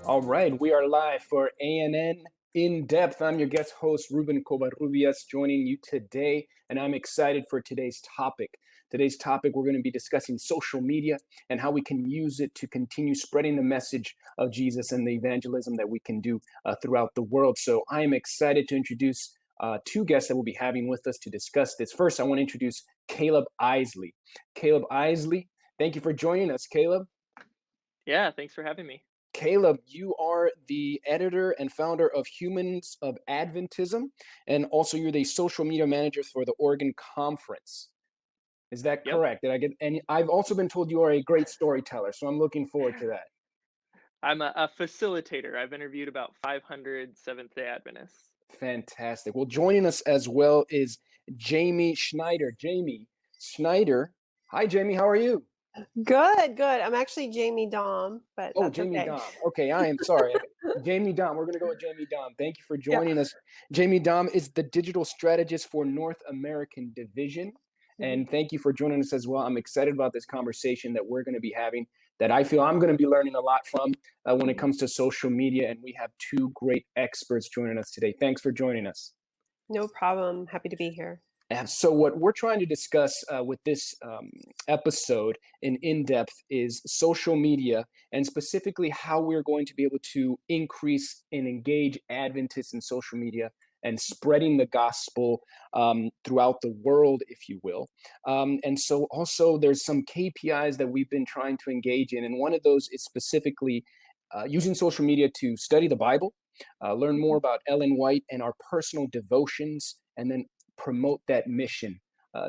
All right, we are live for ANN In Depth. I'm your guest host, Ruben Covarrubias, joining you today, and I'm excited for today's topic. Today's topic, we're going to be discussing social media and how we can use it to continue spreading the message of Jesus and the evangelism that we can do throughout the world. So I am excited to introduce two guests that we'll be having with us to discuss this. First, I want to introduce Kaleb Eisele. Kaleb Eisele, thank you for joining us, Kaleb. Yeah, thanks for having me. Kaleb, you are the editor and founder of Humans of Adventism, and also you're the social media manager for the Oregon Conference. Is that Yep. correct? Did I get? And I've also been told you are a great storyteller, so I'm looking forward to that. I'm a facilitator. I've interviewed about 500 Seventh-day Adventists. Fantastic. Well, joining us as well is Jamie Schneider. Jamie Schneider. Hi, Jamie. How are you? Good. I'm actually Jamie Dom, but Oh, that's Jamie okay. Dom. Okay, I am sorry. Jamie Dom. We're going to go with Jamie Dom. Thank you for Yeah. joining us. Jamie Dom is the digital strategist for North American Division. And thank you for joining us as well. I'm excited about this conversation that we're going to be having, that I feel I'm going to be learning a lot from when it comes to social media. And we have two great experts joining us today. Thanks for joining us. No problem. Happy to be here. And so what we're trying to discuss with this episode in depth is social media, and specifically how we're going to be able to increase and engage Adventists in social media and spreading the gospel throughout the world, if you will. And so also there's some KPIs that we've been trying to engage in. And one of those is specifically using social media to study the Bible, learn more about Ellen White and our personal devotions, and then promote that mission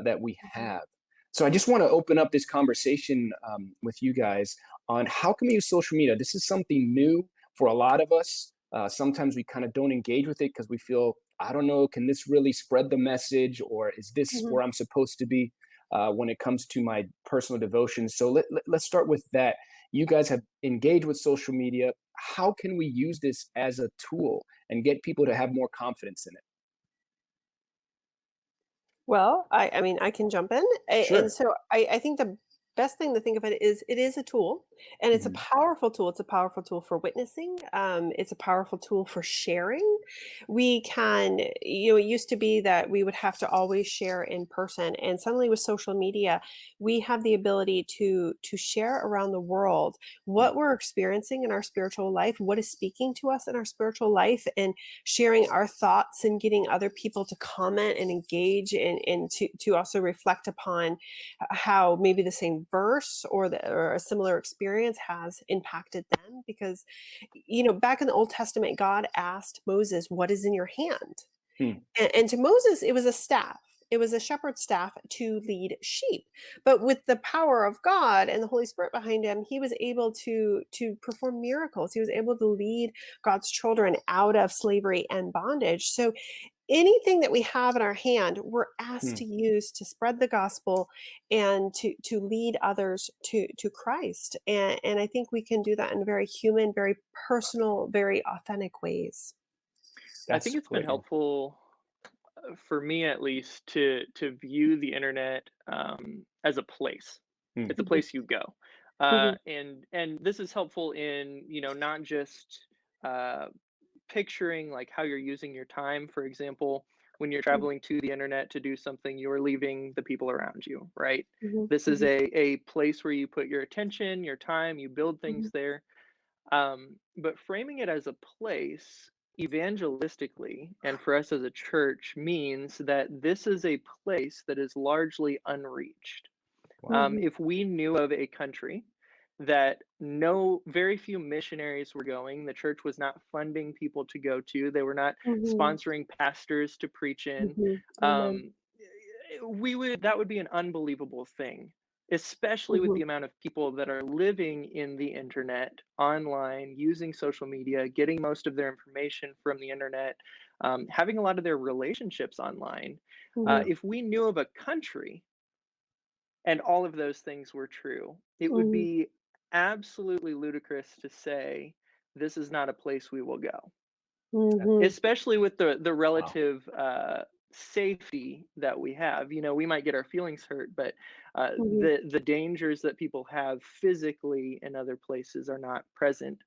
that we have. So I just want to open up this conversation with you guys on how can we use social media. This is something new for a lot of us. Sometimes we kind of don't engage with it because we feel, I don't know, can this really spread the message, or is this where I'm supposed to be when it comes to my personal devotions? So let's start with that. You guys have engaged with social media. How can we use this as a tool and get people to have more confidence in it? Well, I mean, I can jump in. Sure. And so I think the best thing to think of it is a tool, and it's a powerful tool. It's a powerful tool for witnessing. It's a powerful tool for sharing. We can, it used to be that we would have to always share in person, and suddenly with social media, we have the ability to share around the world what we're experiencing in our spiritual life, what is speaking to us in our spiritual life, and sharing our thoughts and getting other people to comment and engage, and to also reflect upon how maybe the same verse or a similar experience has impacted them. Because, back in the Old Testament, God asked Moses, "What is in your hand?" And to Moses, it was a staff. It was a shepherd's staff to lead sheep. But with the power of God and the Holy Spirit behind him, he was able to perform miracles. He was able to lead God's children out of slavery and bondage. So anything that we have in our hand, we're asked to use to spread the gospel and to lead others to Christ. And I think we can do that in very human, very personal, very authentic ways. I think it's been helpful for me, at least, to view the internet as a place. It's a place you go, and this is helpful in not just picturing like how you're using your time. For example, when you're traveling to the internet to do something, you're leaving the people around you, right? This is a place where you put your attention, your time, you build things there. But framing it as a place evangelistically and for us as a church means that this is a place that is largely unreached. If we knew of a country that very few missionaries were going, the church was not funding people to go to, they were not sponsoring pastors to preach in, Amen. that would be an unbelievable thing, especially with the amount of people that are living in the internet, online, using social media, getting most of their information from the internet, having a lot of their relationships online. If we knew of a country and all of those things were true, it would be absolutely ludicrous to say this is not a place we will go, especially with the relative safety that we have. We might get our feelings hurt, but the dangers that people have physically in other places are not present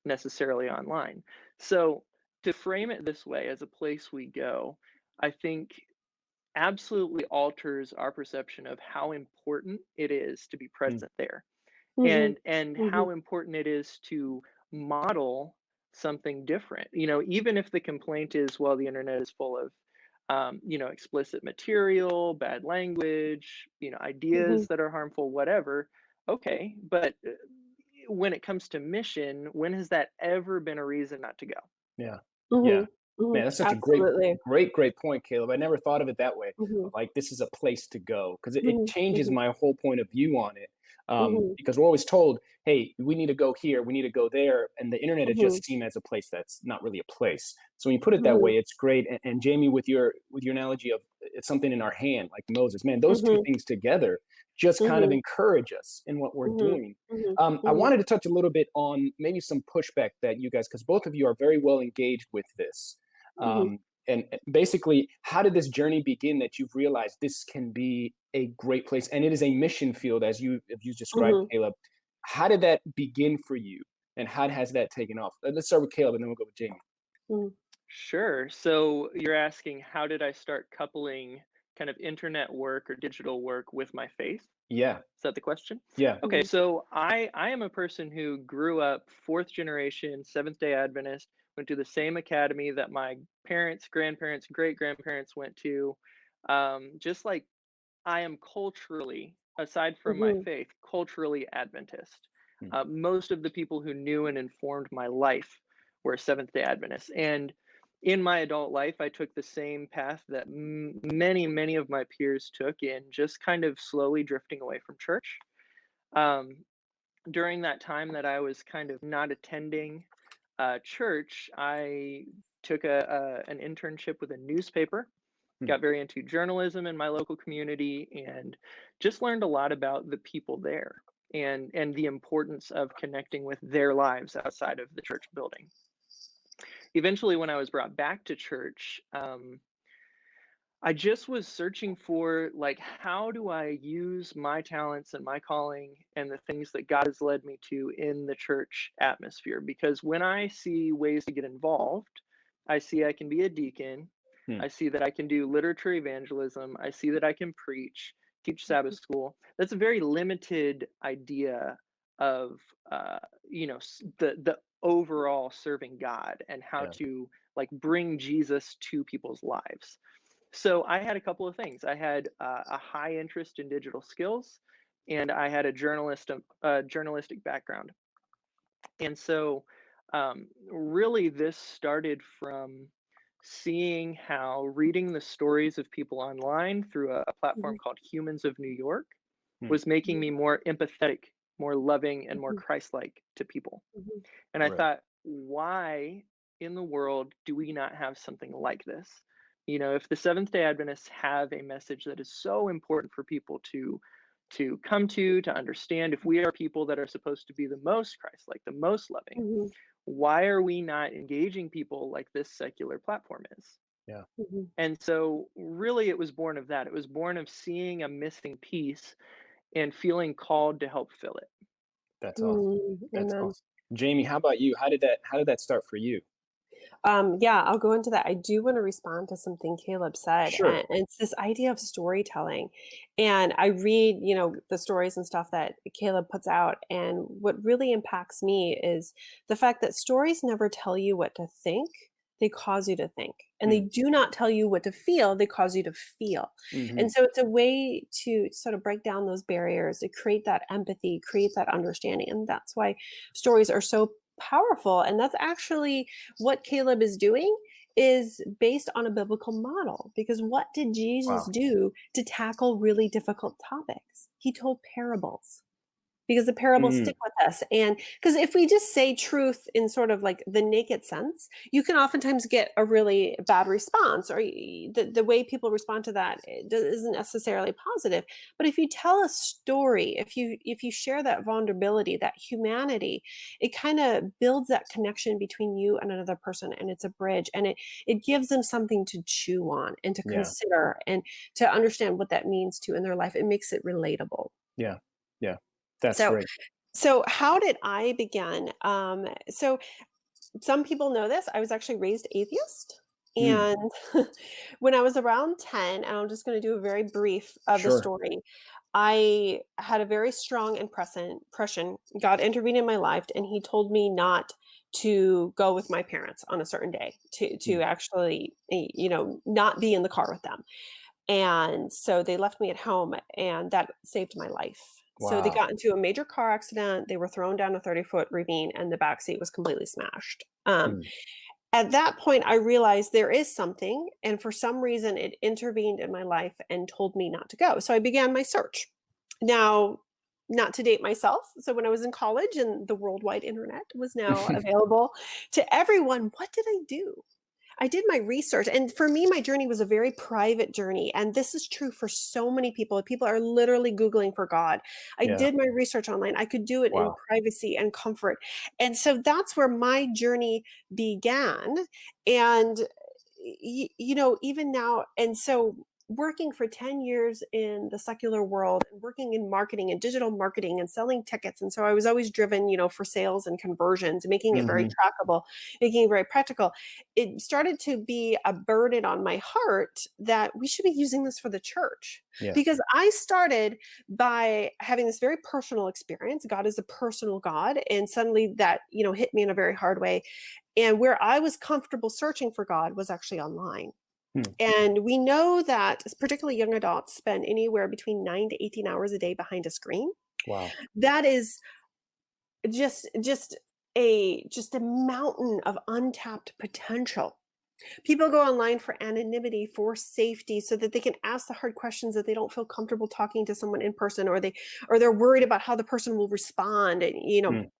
necessarily online. So to frame it this way, as a place we go, I think absolutely alters our perception of how important it is to be Mm, present there, Mhm. and Mhm. how important it is to model something different. Even if the complaint is, well, the internet is full of explicit material, bad language, Mhm. ideas that are harmful, whatever. Okay, but when it comes to mission, when has that ever been a reason not to go? yeah. Yeah. Mhm. Man, Mhm. that's such a Absolutely. great point, Caleb. I never thought of it that way. Mhm. Of like, this is a place to go, because it Mhm. changes Mhm. my whole point of view on it. Mhm. Because we're always told, hey, we need to go here, we need to go there, and the internet is Mhm. just seen as a place that's not really a place. So when you put it that Mhm. way, it's great. And Jamie, with your analogy of it's something in our hand, like Moses, man, those two Mhm. things together just kind of Mhm. encourage us in what we're Mhm. doing. Mhm. I Mhm. wanted to touch a little bit on maybe some pushback that you guys, because both of you are very well engaged with this. Mhm. And basically, how did this journey begin that you've realized this can be a great place and it is a mission field, as you described, Mhm. Caleb? How did that begin for you, and how has that taken off? Let's start with Caleb, and then we'll go with Jamie. Mhm. Sure. So you're asking, how did I start coupling kind of internet work or digital work with my faith? Yeah, Is that the question? yeah. Okay, Mhm. so I am a person who grew up fourth generation Seventh Day Adventist, went to the same academy that my parents, grandparents, great grandparents went to. Just like I am culturally, aside from my Mhm. faith, culturally Adventist. Hmm. Most of the people who knew and informed my life were Seventh day Adventists. And in my adult life, I took the same path that many, many of my peers took in just kind of slowly drifting away from church. Um, During that time that I was kind of not attending church, I took an internship with a newspaper, Hmm. got very into journalism in my local community, and just learned a lot about the people there, and the importance of connecting with their lives outside of the church building. Eventually, when I was brought back to church, I just was searching for, like, how do I use my talents and my calling and the things that God has led me to in the church atmosphere? Because when I see ways to get involved, I see I can be a deacon. Hmm. I see that I can do literature evangelism. I see that I can preach, teach Sabbath school. That's a very limited idea of, the overall serving God and how Yeah. to, like, bring Jesus to people's lives. So I had a couple of things. I had a high interest in digital skills, and I had a journalistic background. And so, really, this started from seeing how reading the stories of people online through a platform Mhm. called Humans of New York Hmm. was making Mhm. me more empathetic, more loving, and more Mhm. Christ-like to people. Mhm. And I Right. thought, why in the world do we not have something like this? If the Seventh Day Adventists have a message that is so important for people to come to understand, if we are people that are supposed to be the most Christ-like, the most loving, Mhm. why are we not engaging people like this secular platform is? Yeah. Mhm. And so really it was born of that. It was born of seeing a missing piece and feeling called to help fill it. That's awesome. Mm. That's Amen. awesome. Jamie, how about you? How did that start for you? Yeah, I'll go into that. I do want to respond to something Caleb said, Sure. and it's this idea of storytelling. And I read, the stories and stuff that Caleb puts out, and what really impacts me is the fact that stories never tell you what to think; they cause you to think, and they Hmm. do not tell you what to feel; they cause you to feel. Hmm. And so, it's a way to sort of break down those barriers, to create that empathy, create that understanding, and that's why stories are so powerful. And that's actually what Caleb is doing is based on a biblical model, because what did Jesus Wow. do to tackle really difficult topics? He told parables, because the parables Hmm. stick with us. And because if we just say truth in sort of like the naked sense, you can oftentimes get a really bad response, or the way people respond to that isn't necessarily positive. But if you tell a story, if you share that vulnerability, that humanity, it kind of builds that connection between you and another person, and it's a bridge, and it gives them something to chew on and to Yeah. consider and to understand what that means to in their life. It makes it relatable. Yeah. Yeah. That's So great. So how did I begin? So some people know this. I was actually raised atheist. Mm, And when I was around 10, and I'm just going to do a very brief of the sure. story, I had a very strong impression. God intervened in my life, and He told me not to go with my parents on a certain day, to Mm, actually, not be in the car with them. And so they left me at home, and that saved my life. So they wow. got into a major car accident. They were thrown down a 30-foot ravine, and the back seat was completely smashed. Mm, At that point, I realized there is something, and for some reason, it intervened in my life and told me not to go. So I began my search. Now, not to date myself. So when I was in college and the worldwide internet was now available to everyone, what did I do? I did my research, and for me, my journey was a very private journey, and this is true for so many people. People are literally Googling for God. I yeah. did my research online. I could do it in Wow. privacy and comfort, and so that's where my journey began, and even now, and so working for 10 years in the secular world and working in marketing and digital marketing and selling tickets. And so I was always driven, for sales and conversions, making it very Hmm. trackable, making it very practical. It started to be a burden on my heart that we should be using this for the church. Yes. Because I started by having this very personal experience. God is a personal God. And suddenly that, hit me in a very hard way. And where I was comfortable searching for God was actually online. Hmm. And we know that particularly young adults spend anywhere between 9 to 18 hours a day behind a screen. Wow. That is just a mountain of untapped potential. People go online for anonymity, for safety, so that they can ask the hard questions that they don't feel comfortable talking to someone in person, or they're worried about how the person will respond, Mm,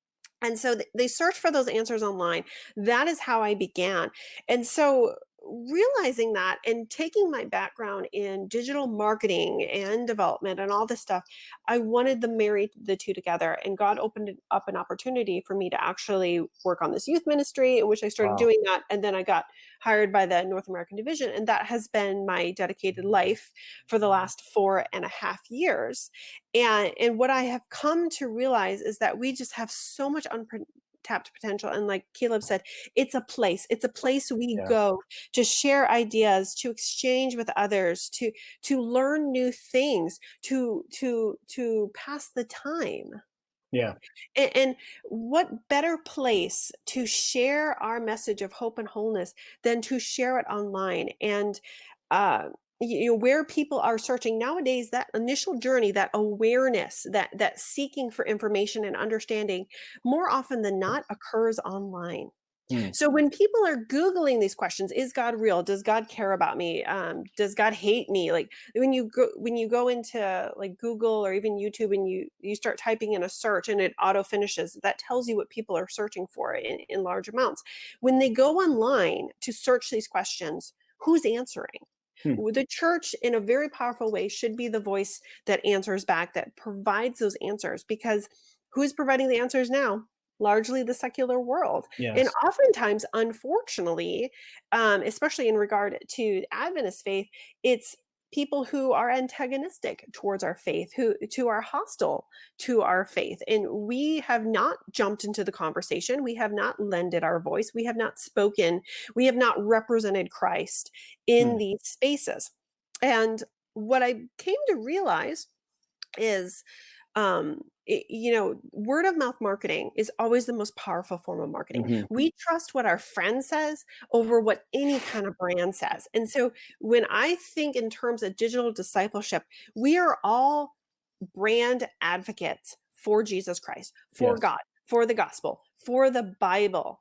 and so they search for those answers online. That is how I began. And so realizing that and taking my background in digital marketing and development and all this stuff, I wanted to marry the two together. And God opened up an opportunity for me to actually work on this youth ministry, in which I started wow. doing that. And then I got hired by the North American division. And that has been my dedicated life for the last 4.5 years. And what I have come to realize is that we just have so much untapped potential. And like Caleb said, it's a place. It's a place we Yeah. go to share ideas, to exchange with others, to learn new things, to pass the time. Yeah. And what better place to share our message of hope and wholeness than to share it online? And uh, where people are searching nowadays, that initial journey, that awareness, that seeking for information and understanding, more often than not, occurs online. Mm, So when people are Googling these questions, is God real? Does God care about me? Does God hate me? Like when you go into like Google or even YouTube and you start typing in a search and it auto finishes, that tells you what people are searching for in large amounts. When they go online to search these questions, who's answering? mm, The church, in a very powerful way, should be the voice that answers back, that provides those answers, because who's providing the answers now? Largely the secular world. And yes. oftentimes, unfortunately, especially in regard to Adventist faith, it's people who are antagonistic towards our faith, who are hostile to our faith. And we have not jumped into the conversation. We have not lended our voice. We have not spoken. We have not represented Christ in Mm, these spaces. And what I came to realize is word of mouth marketing is always the most powerful form of marketing. mhm. We trust what our friend says over what any kind of brand says. And so when I think in terms of digital discipleship, we are all brand advocates for Jesus Christ, for Yes. God, for the gospel, for the Bible,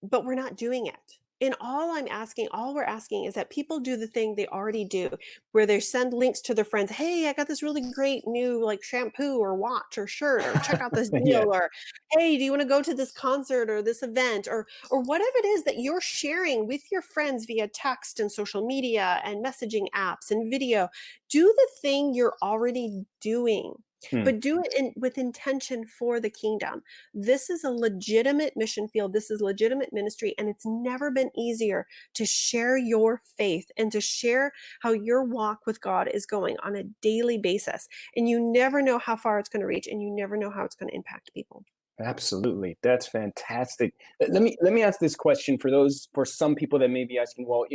but we're not doing it. And all we're asking is that people do the thing they already do, where they send links to their friends. Hey, I got this really great new like shampoo or watch or shirt, or check out this Yeah. deal, or hey, do you want to go to this concert or this event, or whatever it is that you're sharing with your friends via text and social media and messaging apps and video. Do the thing you're already doing. Hmm. but do it with intention for the kingdom. This is a legitimate mission field. This is legitimate ministry, and it's never been easier to share your faith and to share how your walk with God is going on a daily basis. And you never know how far it's going to reach, and you never know how it's going to impact people. Absolutely. That's fantastic. Let me ask this question for some people that may be asking, well,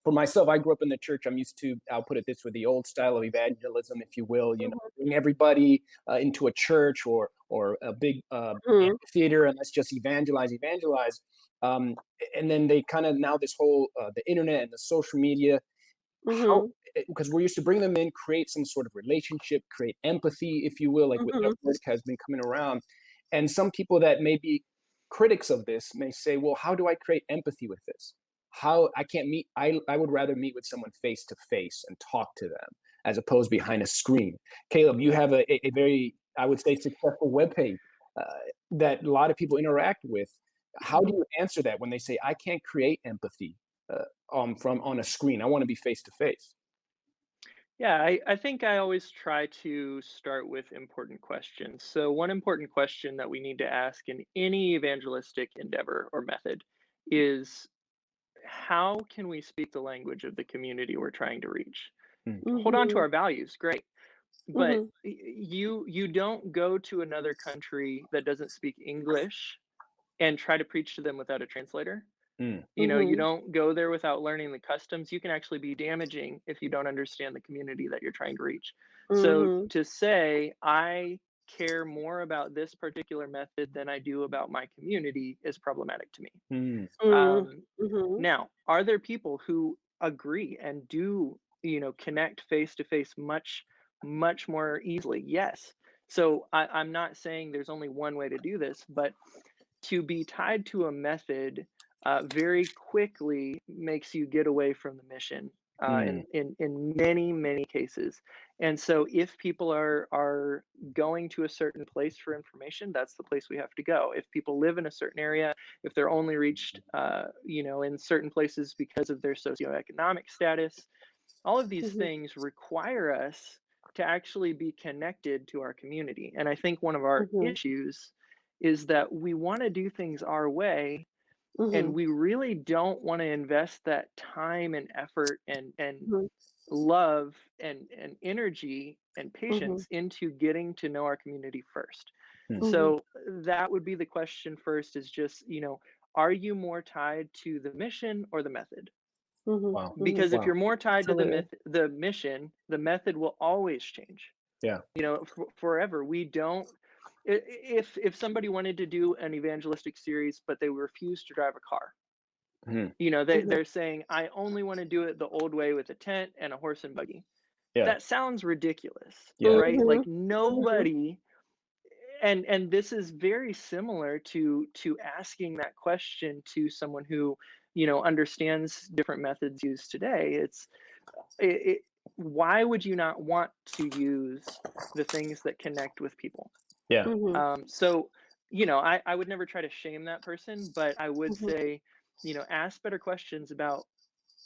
for myself, I grew up in the church. I'm used to, I'll put it this way, the old style of evangelism, if you will, bring everybody into a church or a big Mhm. theater, and let's just evangelize. Um, and then they kind of, now this whole the internet and the social media, how, Mhm. because we're used to bring them in, create some sort of relationship, create empathy, if you will, like what that Mhm. word has been coming around. And some people that may be critics of this may say, well, how do I create empathy with this? How I can't meet, I would rather meet with someone face to face and talk to them as opposed behind a screen. Kaleb, you have a very, I would say, successful webpage uh, that a lot of people interact with. How do you answer that when they say, I can't create empathy from on a screen? I want to be face to face. Yeah, I think I always try to start with important questions. So, one important question that we need to ask in any evangelistic endeavor or method is, how can we speak the language of the community we're trying to reach? Mm. Hold on to Mhm. our values, great. But Mhm. you don't go to another country that doesn't speak English and try to preach to them without a translator. Mm. You Mhm. don't go there without learning the customs. You can actually be damaging if you don't understand the community that you're trying to reach. So Mhm. to say, I care more about this particular method than I do about my community is problematic to me. Mm. Mhm. Um, Mhm. Now, are there people who agree and do, connect face to face much more easily? Yes. So I'm not saying there's only one way to do this, but to be tied to a method very quickly makes you get away from the mission Mm. in many cases. And so if people are going to a certain place for information, that's the place we have to go. If people live in a certain area, if they're only reached in certain places because of their socioeconomic status, all of these Mhm. things require us to actually be connected to our community. And I think one of our Mhm. issues is that we want to do things our way, and Mhm. we really don't want to invest that time and effort and Mhm. love and energy and Mhm. patience into getting to know our community first. Mm. Mhm. So that would be the question first, is just, are you more tied to the mission or the method? Mhm. Wow. Mhm. Because if Wow. you're more tied to Absolutely. the mission, the method will always change. Yeah. Forever. We don't. If somebody wanted to do an evangelistic series, but they refuse to drive a car, Mm. Mhm. they're saying, I only want to do it the old way with a tent and a horse and buggy. Yeah. That sounds ridiculous, Yeah. right? Like Mhm. Mhm. nobody. And this is very similar to asking that question to someone who understands different methods used today. It, why would you not want to use the things that connect with people? Yeah. Mhm. So, I would never try to shame that person, but I would Mhm. say, ask better questions about,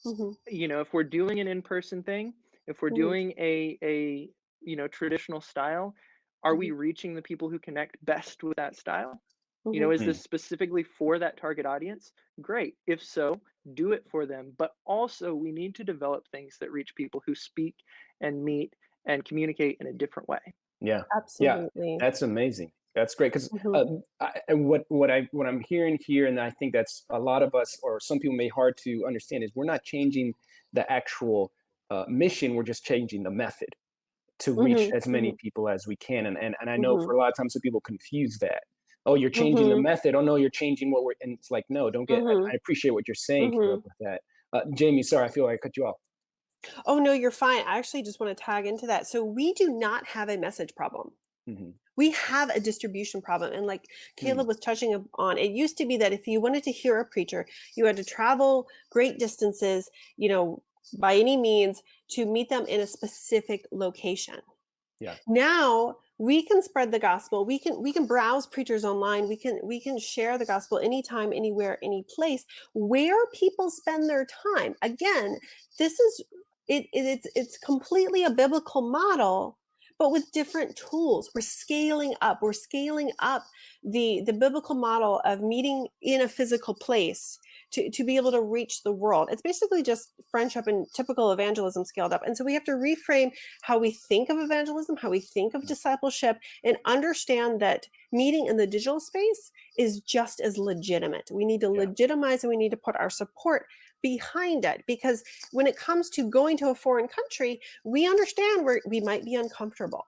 Mhm. if we're doing an in-person thing, if we're Mhm. doing a traditional style, are we Mhm. reaching the people who connect best with that style? Mhm. Is Mm. this specifically for that target audience? Great. If so, do it for them. But also, we need to develop things that reach people who speak and meet and communicate in a different way. Yeah. Yeah. Absolutely. That's amazing. That's great because Mhm. what I'm hearing here, and I think that's a lot of us or some people may hard to understand, is we're not changing the actual mission. We're just changing the method to reach Mhm. as many Mhm. people as we can. And I know for Mhm. a lot of times some people confuse that. Oh, you're changing the Mhm. method. Oh no, you're changing what we're, and it's like, no, don't get, I Mhm. appreciate what you're saying, Caleb, Mhm. with that. Jamie, sorry, I feel like I cut you off. Oh, no, you're fine. I actually just want to tag into that. So we do not have a message problem. Hmm. We have a distribution problem. And like Mm. Caleb was touching on, it used to be that if you wanted to hear a preacher, you had to travel great distances, by any means to meet them in a specific location. Yeah. Now we can spread the gospel. We can browse preachers online. We can share the gospel anytime, anywhere, any place where people spend their time. Again, this is it's completely a biblical model, but with different tools. We're scaling up. We're scaling up the biblical model of meeting in a physical place to be able to reach the world. It's basically just friendship and typical evangelism scaled up. And so we have to reframe how we think of evangelism, how we think of discipleship, and understand that meeting in the digital space is just as legitimate. We need to legitimize, and we need to put our support behind it, because when it comes to going to a foreign country, we understand where we might be uncomfortable.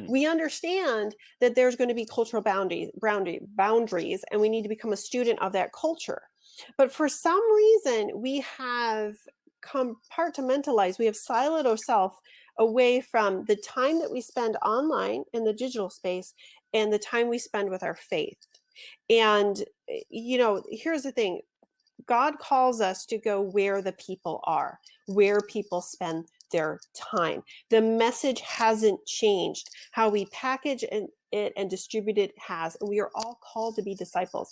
We understand that there's going to be cultural boundaries, and we need to become a student of that culture. But for some reason, we have compartmentalized, we have siloed ourselves away from the time that we spend online in the digital space and the time we spend with our faith. And, here's the thing. God calls us to go where the people are, where people spend their time. The message hasn't changed. How we package it and distribute it has. And we are all called to be disciples.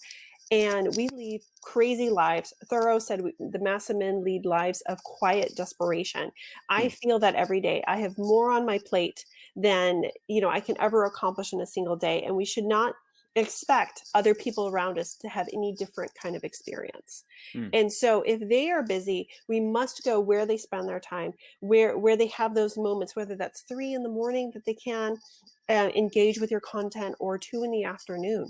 And we lead crazy lives. Thoreau said the mass of men lead lives of quiet desperation. I feel that every day. I have more on my plate than I can ever accomplish in a single day. And we should not expect other people around us to have any different kind of experience. And so if they are busy, we must go where they spend their time, where they have those moments, whether that's 3 a.m. that they can engage with your content, or 2 p.m.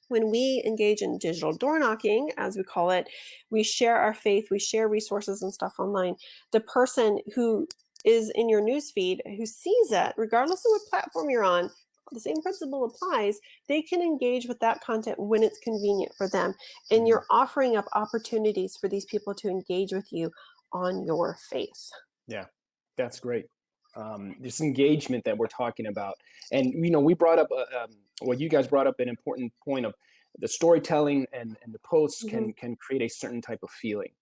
When we engage in digital door knocking, as we call it, we share our faith, we share resources and stuff online. The person who is in your newsfeed, who sees it, regardless of what platform you're on, the same principle applies. They can engage with that content when it's convenient for them. And you're offering up opportunities for these people to engage with you on your faith. Yeah, that's great. This engagement that we're talking about. And, we brought up, you guys brought up an important point of the storytelling and the posts can create a certain type of feeling.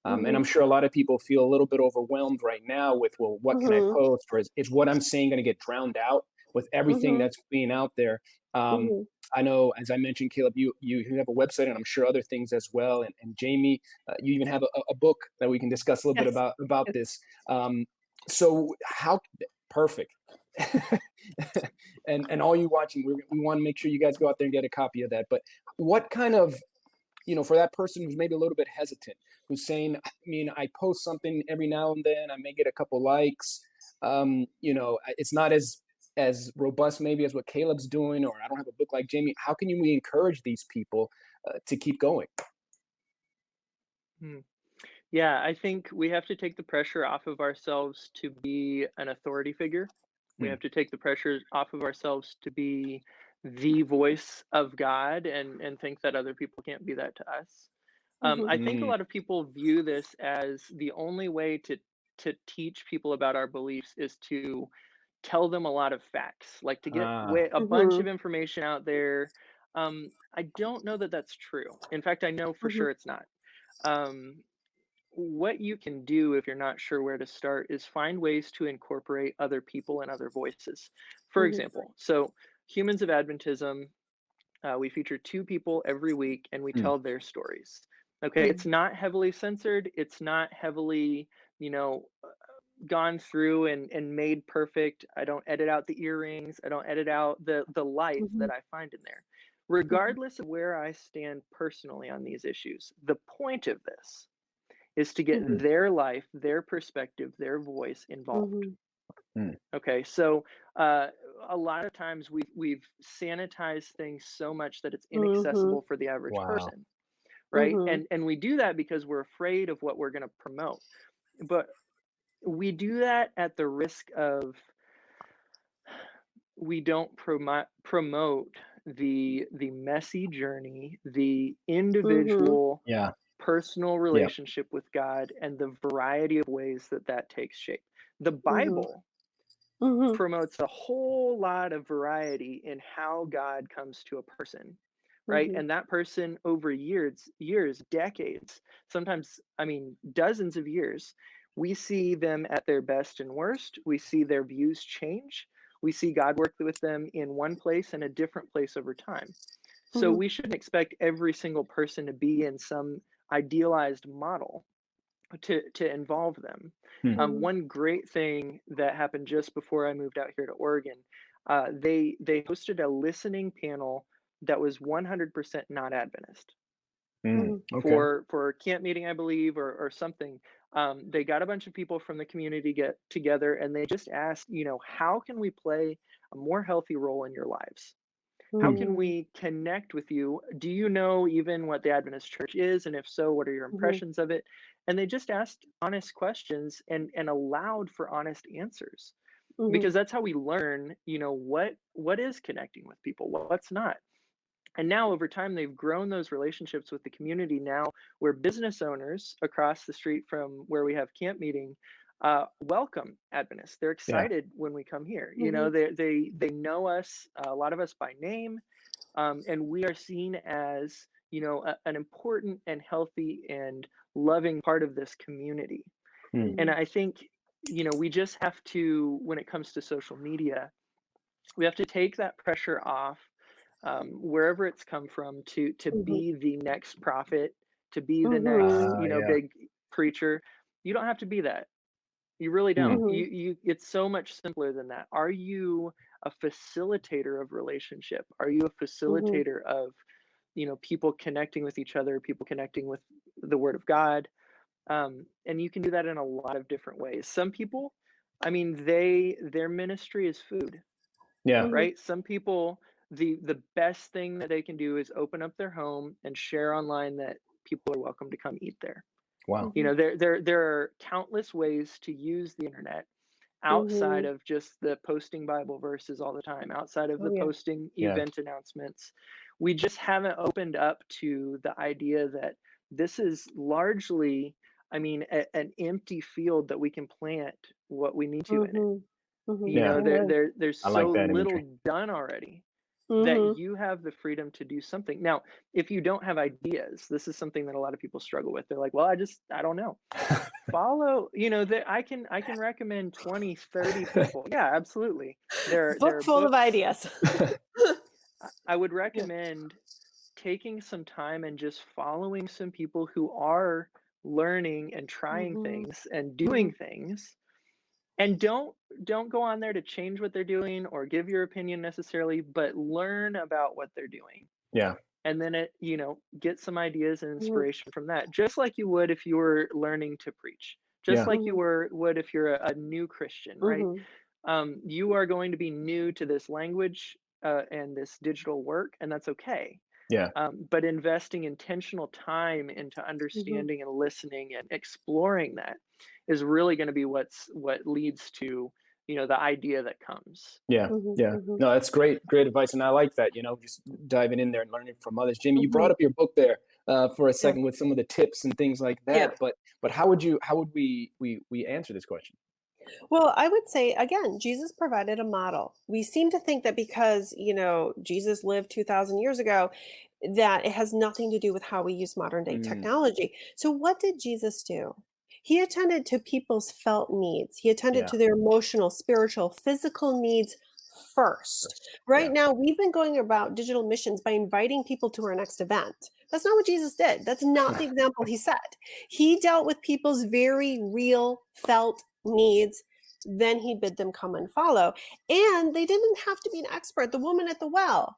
And I'm sure a lot of people feel a little bit overwhelmed right now with, well, what can I post? Or is what I'm saying going to get drowned out with everything that's being out there? I know, as I mentioned, Kaleb, you have a website, and I'm sure other things as well. And Jamie, you even have a book that we can discuss a little bit about this. So how perfect. and all you watching, we want to make sure you guys go out there and get a copy of that. But what kind of, for that person who's maybe a little bit hesitant, who's saying, I post something every now and then, I may get a couple likes, it's not as robust maybe as what Kaleb's doing, or I don't have a book like Jamie. How can we encourage these people to keep going? Yeah, I think we have to take the pressure off of ourselves to be an authority figure. We have to take the pressure off of ourselves to be the voice of God and think that other people can't be that to us. I think a lot of people view this as the only way to teach people about our beliefs is to tell them a lot of facts, like to get a bunch of information out there. I don't know that that's true. In fact, I know for sure it's not. What you can do if you're not sure where to start is find ways to incorporate other people and other voices. For example, so Humans of Adventism, we feature 2 people every week and we tell their stories. Okay, it's not heavily censored. It's not heavily, gone through and made perfect. I don't edit out the earrings. I don't edit out the life that I find in there. Regardless of where I stand personally on these issues, the point of this is to get their life, their perspective, their voice involved. Okay, so a lot of times we've sanitized things so much that it's inaccessible for the average person, right? And we do that because we're afraid of what we're going to promote. But we do that at the risk of we don't promote the messy journey, the individual personal relationship with God, and the variety of ways that takes shape. The Bible promotes a whole lot of variety in how God comes to a person, right? And that person over years, decades, sometimes, dozens of years, we see them at their best and worst. We see their views change. We see God work with them in one place and a different place over time. So we shouldn't expect every single person to be in some idealized model. to involve them. Hmm. One great thing that happened just before I moved out here to Oregon, they hosted a listening panel that was 100% not Adventist Okay. for camp meeting, I believe, or something. They got a bunch of people from the community get together, and they just asked, how can we play a more healthy role in your lives? How can we connect with you? Do you know even what the Adventist church is? And if so, what are your impressions of it? And they just asked honest questions and allowed for honest answers, because that's how we learn, what is connecting with people, what's not. And now over time, they've grown those relationships with the community. Now where business owners across the street from where we have camp meeting welcome Adventists. They're Yeah. excited when we come here. They know us, a lot of us by name, and we are seen as an important and healthy and loving part of this community. And I think we just have to, when it comes to social media, we have to take that pressure off, wherever it's come from, to be the next prophet, to be the next Yeah. big preacher. You don't have to be that. You really don't. You it's so much simpler than that. Are you a facilitator of relationship? Are you a facilitator of people connecting with each other, people connecting with the Word of God? And you can do that in a lot of different ways. Some people, I mean, their ministry is food, Yeah. right? Some people, the best thing that they can do is open up their home and share online that people are welcome to come eat there. Wow. There are countless ways to use the internet outside of just the posting Bible verses all the time, outside of the posting Yeah. event announcements. We just haven't opened up to the idea that this is largely, an empty field that we can plant what we need to in it. Yeah. There's I like so that little imagery. done already that you have the freedom to do something. Now, if you don't have ideas, this is something that a lot of people struggle with. They're like, well, I don't know. Follow, that I can recommend 20, 30 people. Yeah, absolutely. There Book are full of books. ideas. I would recommend taking some time and just following some people who are learning and trying things and doing things. And don't go on there to change what they're doing or give your opinion necessarily, but learn about what they're doing. Yeah. And then get some ideas and inspiration from that, just like you would if you were learning to preach, just Yeah. like you would if you're a new Christian, right? You are going to be new to this language and this digital work, and that's okay. Yeah. But investing intentional time into understanding and listening and exploring that is really going to be what leads to the idea that comes. Yeah. Yeah. No, that's great advice, and I like that. Just diving in there and learning from others. Jamie, you brought up your book there for a second with some of the tips and things like that. But how would we answer this question? Well, I would say, again, Jesus provided a model. We seem to think that because, Jesus lived 2,000 years ago, that it has nothing to do with how we use modern day technology. So what did Jesus do? He attended to people's felt needs. He attended to their emotional, spiritual, physical needs first. Right now, we've been going about digital missions by inviting people to our next event. That's not what Jesus did. That's not the example he set. He dealt with people's very real felt needs. Then he bid them come and follow. And they didn't have to be an expert. The woman at the well,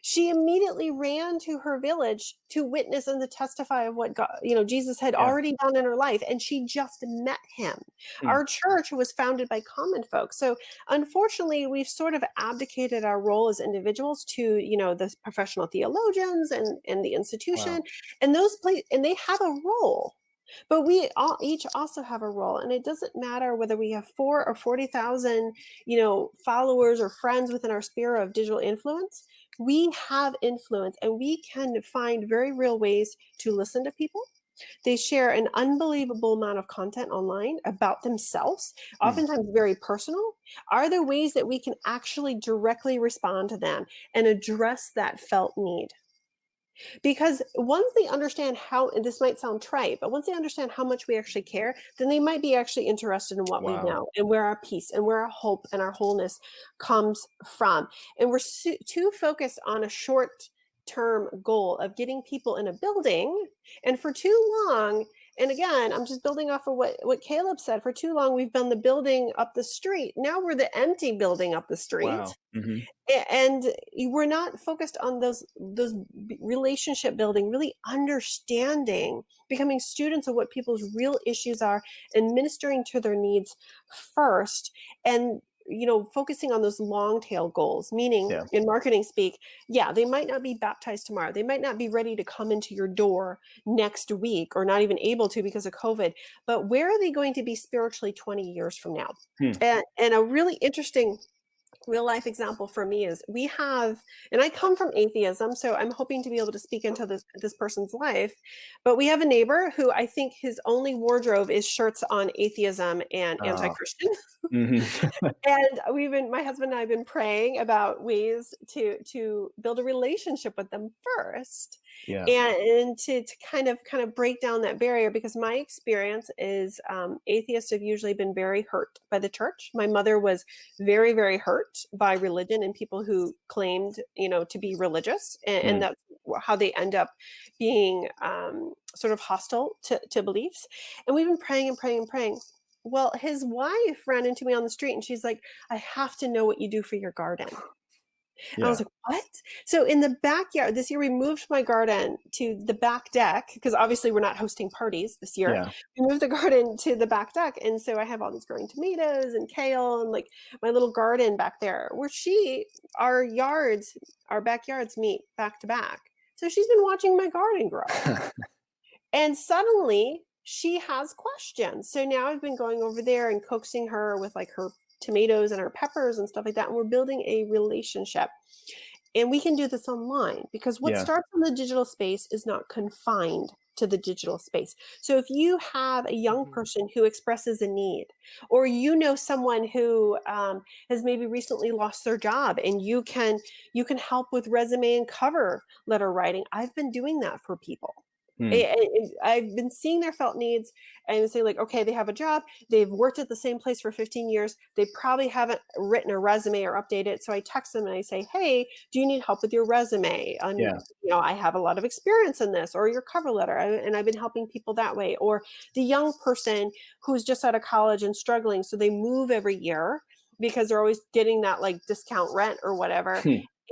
she immediately ran to her village to witness and to testify of what God, Jesus had already done in her life. And she just met him. Our church was founded by common folk. So unfortunately, we've sort of abdicated our role as individuals to, the professional theologians and the institution. And and they have a role. But we all each also have a role, and it doesn't matter whether we have 4 or 40,000, followers or friends within our sphere of digital influence. We have influence, and we can find very real ways to listen to people. They share an unbelievable amount of content online about themselves, oftentimes very personal. Are there ways that we can actually directly respond to them and address that felt need? Because once they understand how, and this might sound trite, but once they understand how much we actually care, then they might be actually interested in what we know and where our peace and where our hope and our wholeness comes from. And we're too focused on a short-term goal of getting people in a building. And for too long, And again, I'm just building off of what Kaleb said. For too long, we've been the building up the street. Now we're the empty building up the street. Wow. Mm-hmm. And we're not focused on those relationship building, really understanding, becoming students of what people's real issues are and ministering to their needs first. And focusing on those long tail goals, meaning in marketing speak, they might not be baptized tomorrow. They might not be ready to come into your door next week or not even able to because of COVID, but where are they going to be spiritually 20 years from now? And a really interesting real life example for me is we have, and I come from atheism, so I'm hoping to be able to speak into this person's life, but we have a neighbor who I think his only wardrobe is shirts on atheism and anti-Christian. Mm-hmm. And my husband and I have been praying about ways to build a relationship with them first. And to kind of break down that barrier, because my experience is atheists have usually been very hurt by the church. My mother was very, very hurt by religion and people who claimed, to be religious, and that's how they end up being sort of hostile to beliefs. And we've been praying and praying and praying. Well, his wife ran into me on the street and she's like, I have to know what you do for your garden. And I was like, what? So in the backyard, this year we moved my garden to the back deck, because obviously we're not hosting parties this year. We moved the garden to the back deck. And so I have all these growing tomatoes and kale and like my little garden back there where our backyards meet back to back. So she's been watching my garden grow. And suddenly she has questions. So now I've been going over there and coaxing her with like her tomatoes and her peppers and stuff like that. And we're building a relationship. And we can do this online, because what starts in the digital space is not confined to the digital space. So if you have a young person who expresses a need, or someone who has maybe recently lost their job, and you can help with resume and cover letter writing. I've been doing that for people. I've been seeing their felt needs and say like, okay, they have a job. They've worked at the same place for 15 years. They probably haven't written a resume or updated it. So I text them and I say, hey, do you need help with your resume? And, I have a lot of experience in this, or your cover letter. And I've been helping people that way. Or the young person who's just out of college and struggling. So they move every year because they're always getting that like discount rent or whatever.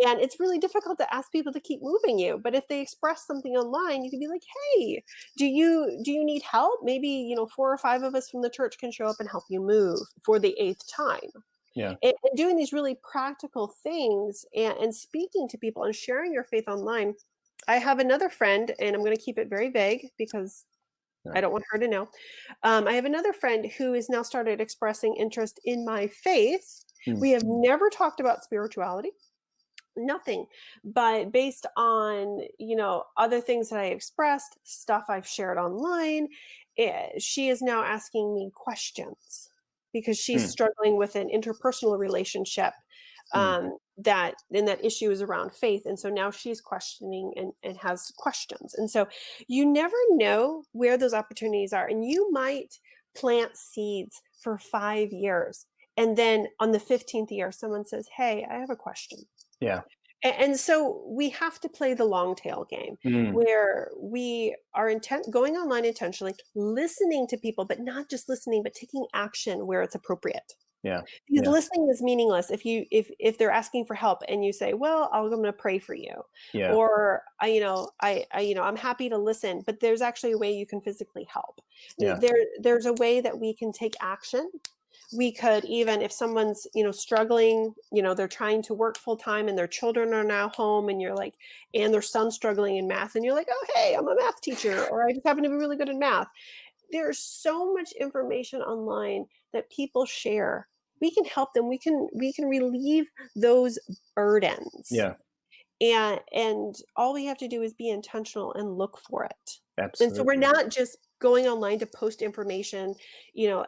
And it's really difficult to ask people to keep moving you. But if they express something online, you can be like, hey, do you need help? Maybe, 4 or 5 of us from the church can show up and help you move for the 8th time. And doing these really practical things and speaking to people and sharing your faith online. I have another friend, and I'm going to keep it very vague because I don't want her to know. I have another friend who has now started expressing interest in my faith. We have never talked about spirituality. Nothing, but based on, other things that I expressed, stuff I've shared online, she is now asking me questions because she's struggling with an interpersonal relationship that issue is around faith. And so now she's questioning and has questions. And so you never know where those opportunities are. And you might plant seeds for 5 years. And then on the 15th year, someone says, hey, I have a question. And so we have to play the long tail game where we are going online intentionally, listening to people, but not just listening, but taking action where it's appropriate. Because listening is meaningless if they're asking for help and you say, well, I'm going to pray for you. Or, I'm happy to listen, but there's actually a way you can physically help. There's a way that we can take action. We could, even if someone's, struggling, they're trying to work full time and their children are now home, and you're like, and their son's struggling in math, and you're like, oh, hey, I'm a math teacher, or I just happen to be really good at math. There's so much information online that people share. We can help them. We can relieve those burdens. And all we have to do is be intentional and look for it. Absolutely. And so we're not just going online to post information,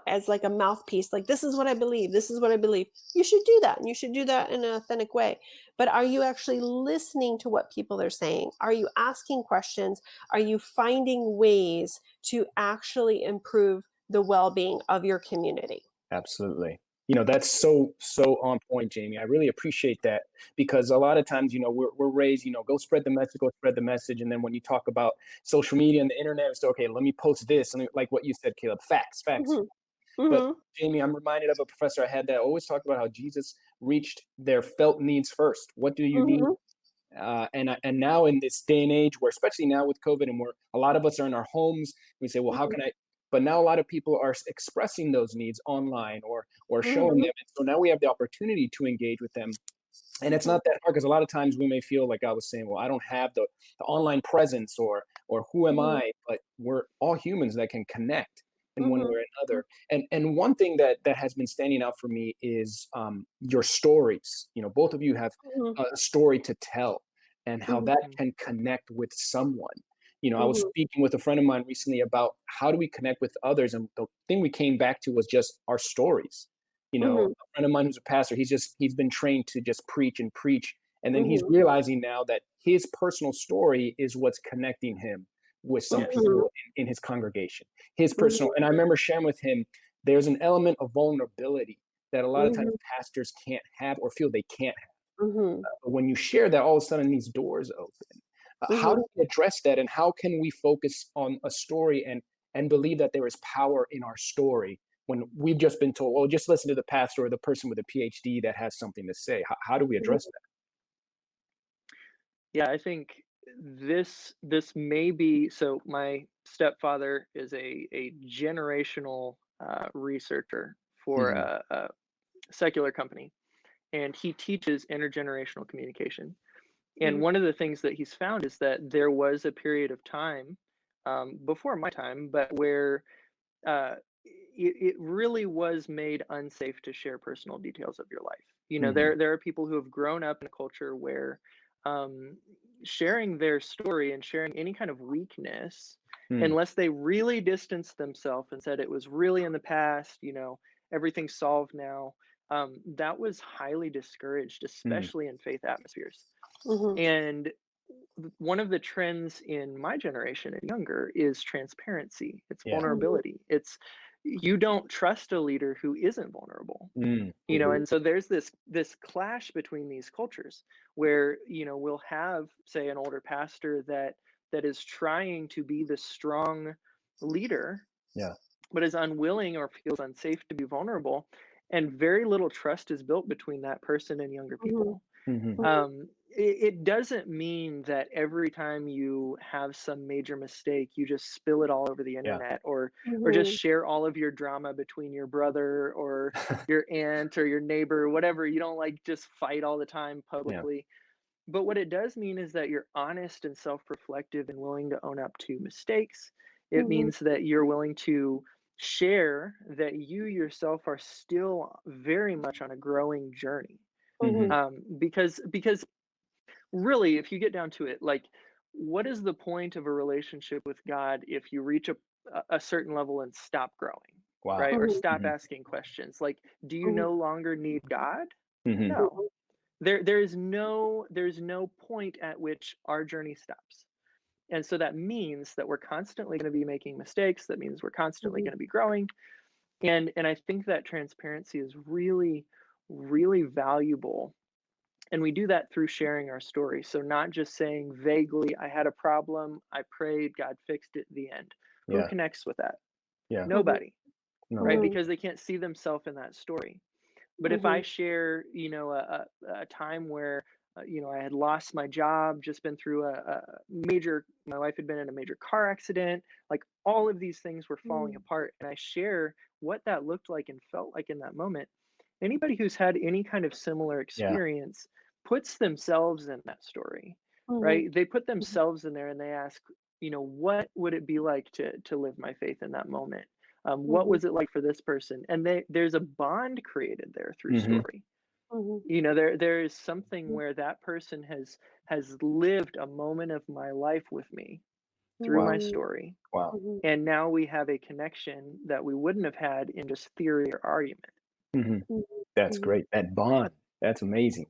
as like a mouthpiece, like, this is what I believe. This is what I believe. You should do that. And you should do that in an authentic way. But are you actually listening to what people are saying? Are you asking questions? Are you finding ways to actually improve the well-being of your community? Absolutely. That's so on point, Jamie. I really appreciate that, because a lot of times, we're raised, go spread the message. And then when you talk about social media and the internet, it's okay, let me post this. And like what you said, Caleb, facts. But Jamie, I'm reminded of a professor I had that always talked about how Jesus reached their felt needs first. What do you need? And now in this day and age, where especially now with COVID, and where a lot of us are in our homes, we say, well, how can I? But now a lot of people are expressing those needs online or showing them. And so now we have the opportunity to engage with them. And it's not that hard, because a lot of times we may feel like I was saying, well, I don't have the online presence, or who am I? But we're all humans that can connect in one way or another. And one thing that has been standing out for me is your stories. Both of you have a story to tell, and how that can connect with someone. I was speaking with a friend of mine recently about how do we connect with others, and the thing we came back to was just our stories. A friend of mine who's a pastor, he's been trained to just preach and preach, and then he's realizing now that his personal story is what's connecting him with some people in his congregation. His personal, and I remember sharing with him, there's an element of vulnerability that a lot of times pastors can't have, or feel they can't have. But when you share that, all of a sudden these doors open. How do we address that, and how can we focus on a story and believe that there is power in our story, when we've just been told, well, just listen to the pastor or the person with a PhD that has something to say? How do we address that? Yeah, I think this may be, so my stepfather is a generational researcher for a secular company, and he teaches intergenerational communication. And one of the things that he's found is that there was a period of time before my time, but where it really was made unsafe to share personal details of your life. There are people who have grown up in a culture where sharing their story and sharing any kind of weakness, unless they really distanced themselves and said it was really in the past, everything's solved now, that was highly discouraged, especially in faith atmospheres. And one of the trends in my generation and younger is transparency. It's vulnerability. It's, you don't trust a leader who isn't vulnerable. And so there's this clash between these cultures where, we'll have, say, an older pastor that is trying to be the strong leader, but is unwilling or feels unsafe to be vulnerable, and very little trust is built between that person and younger people. It doesn't mean that every time you have some major mistake, you just spill it all over the internet, or just share all of your drama between your brother or your aunt or your neighbor, whatever. You don't just fight all the time publicly. But what it does mean is that you're honest and self-reflective and willing to own up to mistakes. It means that you're willing to share that you yourself are still very much on a growing journey. Because really, if you get down to it, what is the point of a relationship with God if you reach a certain level and stop growing, right? Or stop asking questions? Do you no longer need God? No. There's no point at which our journey stops. And so that means that we're constantly going to be making mistakes. That means we're constantly going to be growing. And I think that transparency is really, really valuable. And we do that through sharing our story. So not just saying vaguely, I had a problem, I prayed, God fixed it, the end. Who connects with that? Nobody, right? Because they can't see themselves in that story. But if I share, a time where, I had lost my job, just been through my wife had been in a major car accident, all of these things were falling apart. And I share what that looked like and felt like in that moment. Anybody who's had any kind of similar experience puts themselves in that story, right? They put themselves in there and they ask, what would it be like to live my faith in that moment? What was it like for this person? And there's a bond created there through story. There is something where that person has lived a moment of my life with me through my story. And now we have a connection that we wouldn't have had in just theory or argument. That's great. That bond. That's amazing.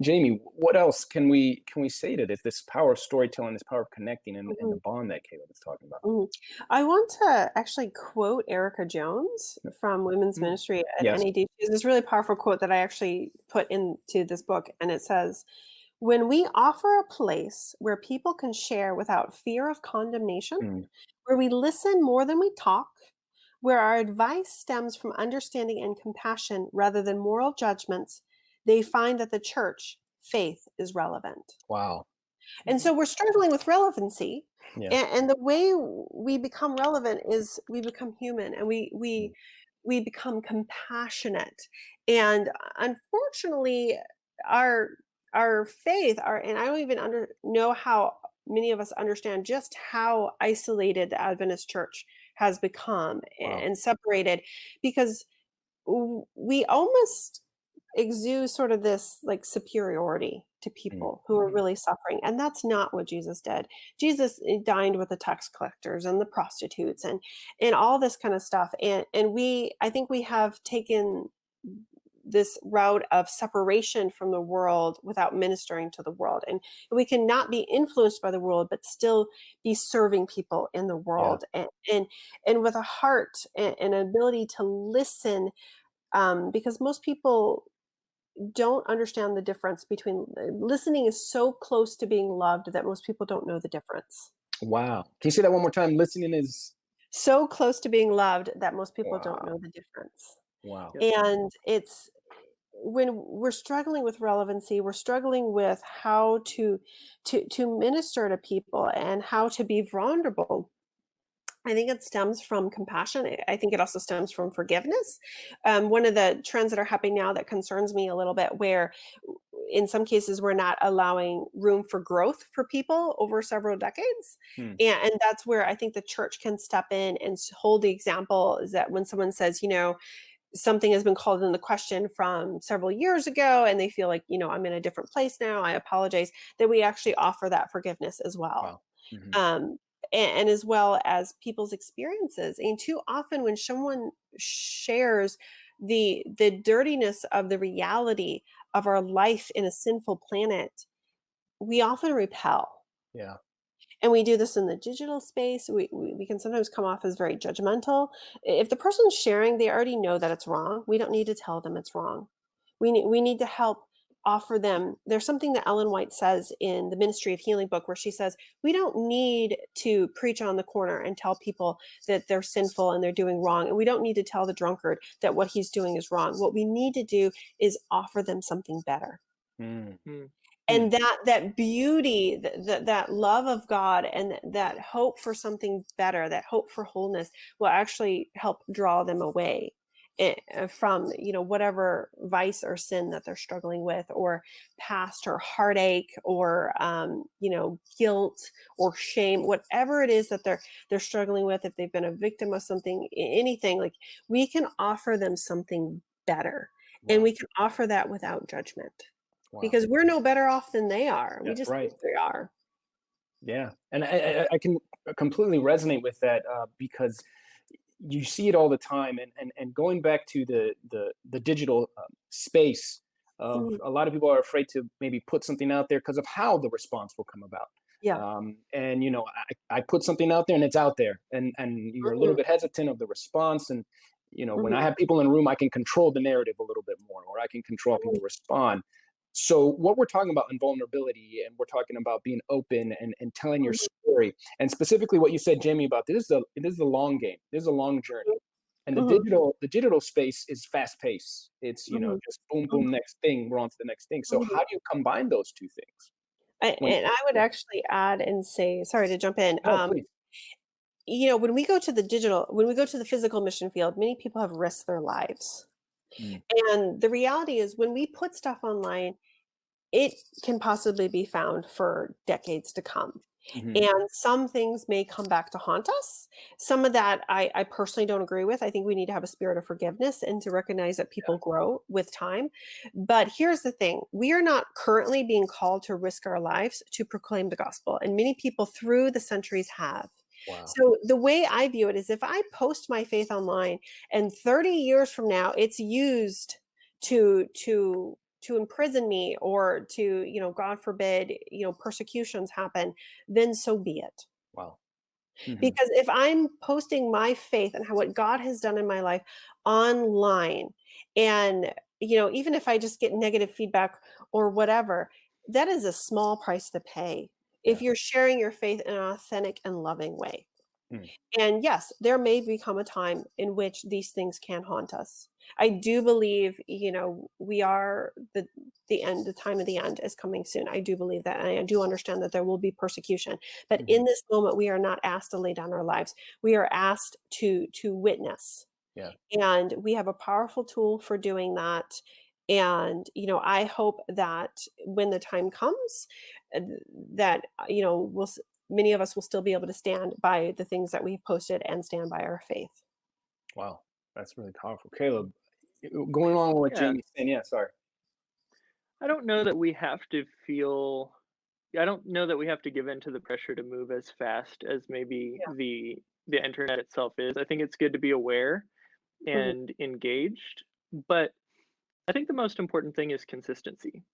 Jamie. What else can we say to this power of storytelling, this power of connecting, and the Mhm. bond that Kaleb is talking about? Mhm. I want to actually quote Erica Jones from Women's Mm. Ministry at Yes. NAD. She has this really powerful quote that I actually put into this book, and it says, "When we offer a place where people can share without fear of condemnation, Mm. where we listen more than we talk, where our advice stems from understanding and compassion rather than moral judgments, they find that the church faith is relevant." Wow. And so we're struggling with relevancy. Yeah. And the way we become relevant is we become human, and Mm. we become compassionate. And unfortunately, our our faith, our and I don't even know how many of us understand just how isolated the Adventist church has become Wow. and separated, because we almost exude sort of this like superiority to Mm. people who are really suffering, and that's not what Jesus did. Jesus dined with the tax collectors and the prostitutes and all this kind of stuff, and I think we have taken this route of separation from the world without ministering to the world, and we cannot be influenced by the world but still be serving people in the Yeah. world, and with a heart and an ability to listen, because most people don't understand the difference between listening is so close to being loved that most people don't know the difference. Wow. Can you say that one more time? Listening is So close to being loved that most people don't wow. know the difference. Wow. Yep. And it's when we're struggling with relevancy, we're struggling with how to minister to people and how to be vulnerable. I think it stems from compassion. I think it also stems from forgiveness. One of the trends that are happening now that concerns me a little bit, where in some cases we're not allowing room for growth for people over several decades. Hmm. And that's where I think the church can step in and hold the example, is that when someone says, something has been called into question from several years ago and they feel like, I'm in a different place now, I apologize, that we actually offer that forgiveness as well. Wow. Hmm. um, and as well as people's experiences. And too often when someone shares the dirtiness of the reality of our life in a sinful planet, we often repel. Yeah. And we do this in the digital space. We can sometimes come off as very judgmental. If the person's sharing, they already know that it's wrong. We don't need to tell them it's wrong. We need to help offer them. There's something that Ellen White says in the Ministry of Healing book, where she says, we don't need to preach on the corner and tell people that they're sinful and they're doing wrong. And we don't need to tell the drunkard that what he's doing is wrong. What we need to do is offer them something better. Mm. Mm. And that beauty, that love of God, and that hope for something better, that hope for wholeness, will actually help draw them away from whatever vice or sin that they're struggling with, or past, or heartache, or guilt or shame, whatever it is that they're struggling with. If they've been a victim of something, anything, like, we can offer them something better, and Wow. we can offer that without judgment. Wow. Because we're no better off than they are. We That's just right. think they are. Yeah. And I can completely resonate with that, because you see it all the time. And going back to the digital space of, Mhm. a lot of people are afraid to maybe put something out there because of how the response will come about. Yeah. And I put something out there and it's out there, and you're a little Mhm. bit hesitant of the response. And when I Mhm. have people in a room, I can control the narrative a little bit more, or I can control how people respond. So what we're talking about in vulnerability, and we're talking about being open and telling your Mhm. story, and specifically what you said, Jamie, about this is a long game. This is a long journey. And Mhm. the digital space is fast paced. It's, Mhm. just boom, Mhm. boom, next thing, we're on to the next thing. So Mhm. how do you combine those two things? When And I would Yeah. actually add and say, sorry to jump in. No, please. When we go to when we go to the physical mission field, many people have risked their lives. Mm. And the reality is, when we put stuff online, it can possibly be found for decades to come. Mhm. And some things may come back to haunt us. Some of that I personally don't agree with. I think we need to have a spirit of forgiveness and to recognize that people grow with time. But here's the thing: we are not currently being called to risk our lives to proclaim the gospel. And many people through the centuries have. Wow. So the way I view it is, if I post my faith online and 30 years from now it's used to imprison me, or to, God forbid, persecutions happen, then so be it. Wow. Mm-hmm. Because if I'm posting my faith and what God has done in my life online, and even if I just get negative feedback or whatever, that is a small price to pay if you're sharing your faith in an authentic and loving way. And yes, there may become a time in which these things can haunt us. I do believe, we are the end, the time of the end is coming soon. I do believe that. And I do understand that there will be persecution. But in this moment, we are not asked to lay down our lives. We are asked to witness. Yeah. And we have a powerful tool for doing that. And, I hope that when the time comes, that, many of us will still be able to stand by the things that we've posted and stand by our faith. Wow. That's really powerful. Kaleb, going on with what Jamie's saying. Yeah, sorry. I don't know that we have to give in to the pressure to move as fast as maybe the internet itself is. I think it's good to be aware and engaged, but I think the most important thing is consistency.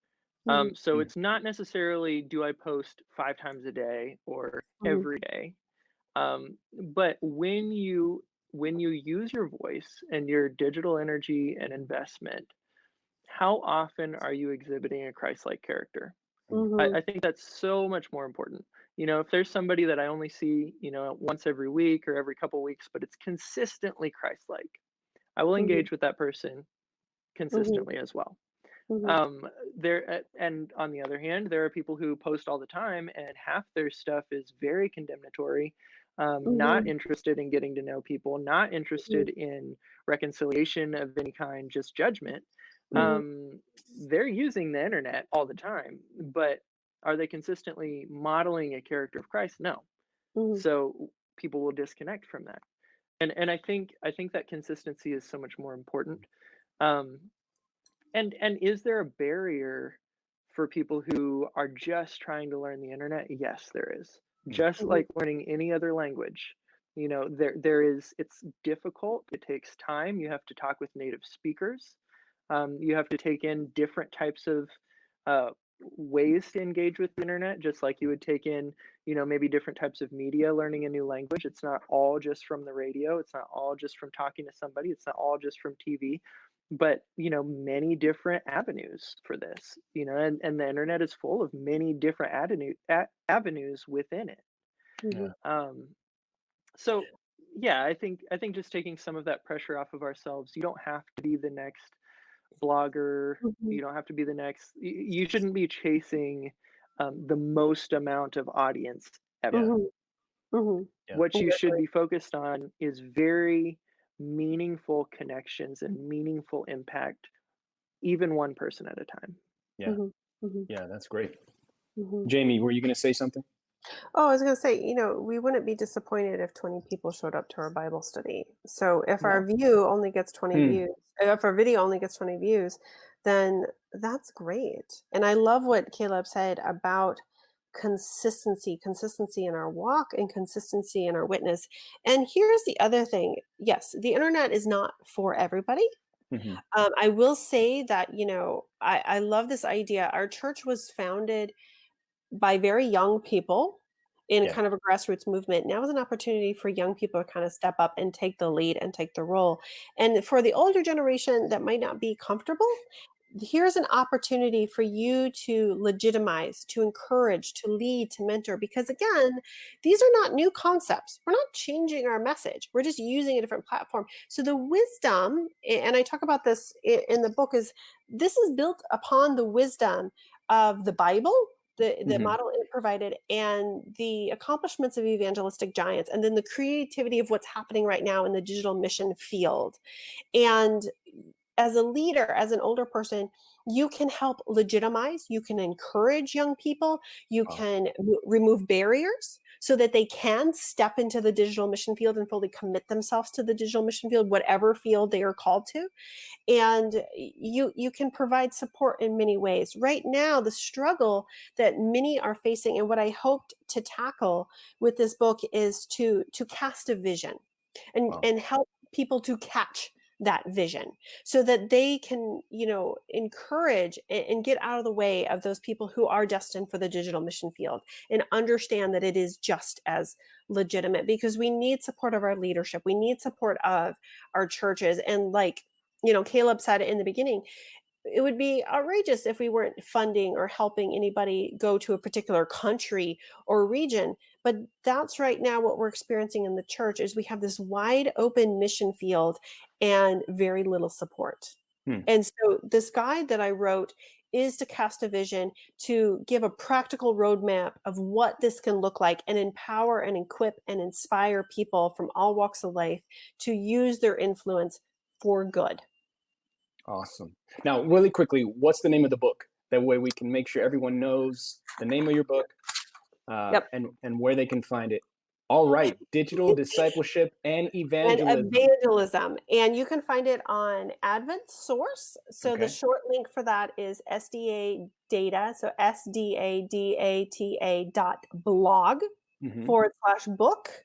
So it's not necessarily, do I post 5 times a day or every day? But when you use your voice and your digital energy and investment, how often are you exhibiting a Christ-like character? I think that's so much more important. If there's somebody that I only see, once every week or every couple weeks, but it's consistently Christ-like, I will engage with that person consistently as well. And on the other hand, there are people who post all the time and half their stuff is very condemnatory, not interested in getting to know people, not interested in reconciliation of any kind, just judgment. They're using the internet all the time, but are they consistently modeling a character of Christ? No. So people will disconnect from that. And I think that consistency is so much more important. And is there a barrier for people who are just trying to learn the internet? Yes, there is. Just like learning any other language. It's difficult. It takes time. You have to talk with native speakers. You have to take in different types of ways to engage with the internet, just like you would take in, maybe different types of media learning a new language. It's not all just from the radio. It's not all just from talking to somebody. It's not all just from TV. But many different avenues for this, and the internet is full of many different avenues within it. So yeah, I think just taking some of that pressure off of ourselves. You don't have to be the next blogger. You don't have to be the next. You shouldn't be chasing the most amount of audience ever. What you should be focused on is very meaningful connections and meaningful impact, even one person at a time. Yeah, that's great. Jamie, were you going to say something? Oh, I was going to say, we wouldn't be disappointed if 20 people showed up to our Bible study. So if our view only gets 20 views, if our video only gets 20 views, then that's great. And I love what Kaleb said about consistency in our walk and consistency in our witness. And here's the other thing. Yes, the internet is not for everybody. I will say that, I love this idea. Our church was founded by very young people in kind of a grassroots movement. Now is an opportunity for young people to kind of step up and take the lead and take the role. And for the older generation that might not be comfortable, here's an opportunity for you to legitimize, to encourage, to lead, to mentor, because again, these are not new concepts. We're not changing our message. We're just using a different platform. So the wisdom, and I talk about this in the book, is this is built upon the wisdom of the Bible, the model it provided, and the accomplishments of evangelistic giants, and then the creativity of what's happening right now in the digital mission field. And as a leader, as an older person, you can help legitimize, you can encourage young people, you can remove barriers so that they can step into the digital mission field and fully commit themselves to the digital mission field, whatever field they are called to. And you can provide support in many ways. Right now, the struggle that many are facing, and what I hoped to tackle with this book, is to cast a vision and help people to catch that vision so that they can, encourage and get out of the way of those people who are destined for the digital mission field and understand that it is just as legitimate, because we need support of our leadership. We need support of our churches. And like, Kaleb said in the beginning, it would be outrageous if we weren't funding or helping anybody go to a particular country or region. But that's right now what we're experiencing in the church is we have this wide open mission field and very little support. And so this guide that I wrote is to cast a vision, to give a practical roadmap of what this can look like, and empower and equip and inspire people from all walks of life to use their influence for good. Awesome. Now, really quickly, what's the name of the book? That way we can make sure everyone knows the name of your book and where they can find it. All right. Digital Discipleship and Evangelism. And Evangelism. And you can find it on Advent Source. So the short link for that is SDA data. So SDADATA.blog/book.